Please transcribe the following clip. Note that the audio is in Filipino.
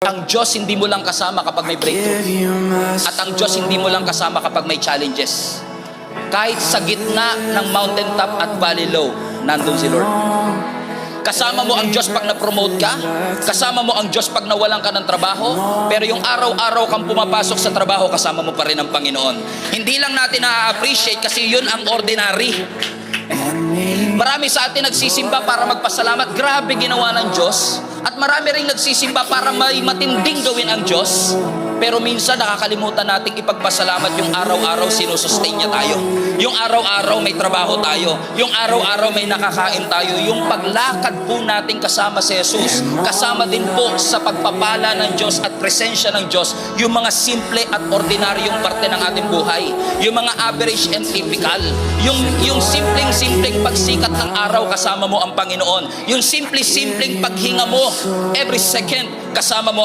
Ang Diyos hindi mo lang kasama kapag may breakthrough. At ang Diyos hindi mo lang kasama kapag may challenges. Kahit sa gitna ng mountaintop at valley low, nandun si Lord. Kasama mo ang Diyos pag na-promote ka. Kasama mo ang Diyos pag nawalan ka ng trabaho. Pero yung araw-araw kang pumapasok sa trabaho, kasama mo pa rin ang Panginoon. Hindi lang natin na-appreciate kasi yun ang ordinary. Marami sa atin nagsisimba para magpasalamat. Grabe ginawa ng Diyos. At marami rin nagsisimba para may matinding gawin ang Diyos. Pero minsan nakakalimutan nating ipagpasalamat yung araw-araw sinusustain niya tayo. Yung araw-araw may trabaho tayo. Yung araw-araw may nakakain tayo. Yung paglakad po natin kasama si Jesus. Kasama din po sa pagpapala ng Diyos at presensya ng Diyos. Yung mga simple at ordinaryong parte ng ating buhay. Yung mga average and typical. Yung simpleng pagsikat ng araw kasama mo ang Panginoon. Yung simpleng paghinga mo every second kasama mo ang